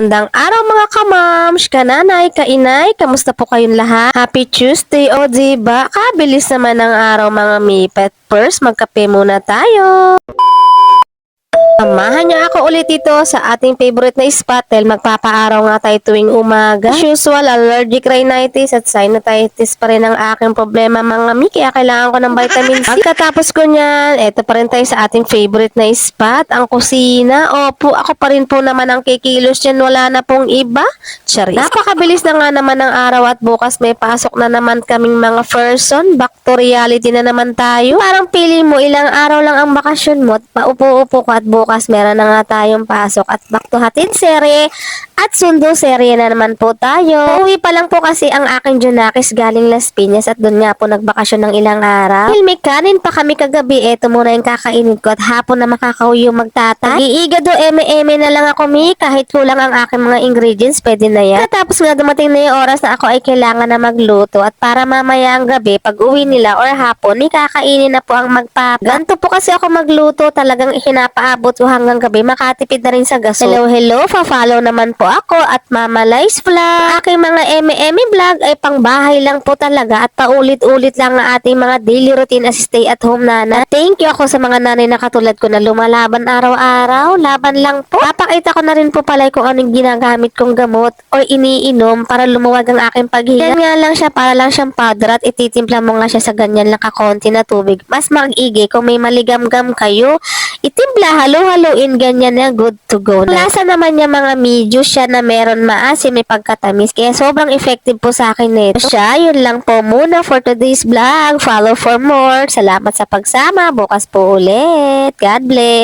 Magandang araw mga kamams, kananay, kainay, kamusta po kayong lahat? Happy Tuesday, o diba? Kabilis naman ng araw mga mipet. First, magkape muna tayo. Samahan niyo ako ulit dito sa ating favorite na spot dahil magpapaaraw nga tayo tuwing umaga. As usual, allergic rhinitis at sinusitis pa rin ang aking problema mga mi, kaya kailangan ko ng vitamin C. Pagkatapos ko niyan, eto pa rin tayo sa ating favorite na spot, ang kusina. Opo, ako pa rin po naman ang kikilos dyan, wala na pong iba. Charis. Napakabilis na nga naman ng araw at bukas may pasok na naman kaming mga person. Back to reality na naman tayo. Parang pili mo ilang araw lang ang bakasyon mo at paupo-upo ka at bukas meron na nga tayong pasok at back to hatid serye at sundo serye na naman po tayo. Uwi pa lang po kasi ang aking Junakis galing Las Piñas at doon nga po nagbakasyon ng ilang araw. Dahil may kanin pa kami kagabi, eto muna yung kakainin ko at hapon na makakauwi yung magtatay. Iigado eme-eme na lang ako mi, kahit kulang ang aking mga ingredients, pwede na yan. Tapos nga dumating na yung oras na ako ay kailangan na magluto at para mamaya ang gabi pag uwi nila or hapon, ni kakainin na po ang magpapa. Ganto po kasi ako magluto, talagang hinapaabot ko hanggang gabi, makatipid na rin sa gasol. Hello, pa-follow naman po ako at Mama Lice Vlog. Aking mga eme-eme vlog ay pang bahay lang po talaga at paulit-ulit lang ang ating mga daily routine as stay at home nana. At thank you ako sa mga nanay na katulad ko na lumalaban araw-araw, laban lang po. Papakita ko na rin po pala kung anong ginagamit kong gamot or iniinom para lumuwag ang aking paghinga. Yan nga lang siya, para lang siyang powder at ititimpla mo nga siya sa ganyan lang kakonti na tubig. Mas mag-igi kung may maligam-gam kayo, itimpla, halo-haloin, ganyan na, good to go na. Lasa naman niya mga medyo siya na meron maasim, may pagkatamis, kaya sobrang effective po sa akin nito. Siya, yun lang po muna for today's vlog. Follow for more. Salamat sa pagsama. Bukas po ulit. God bless.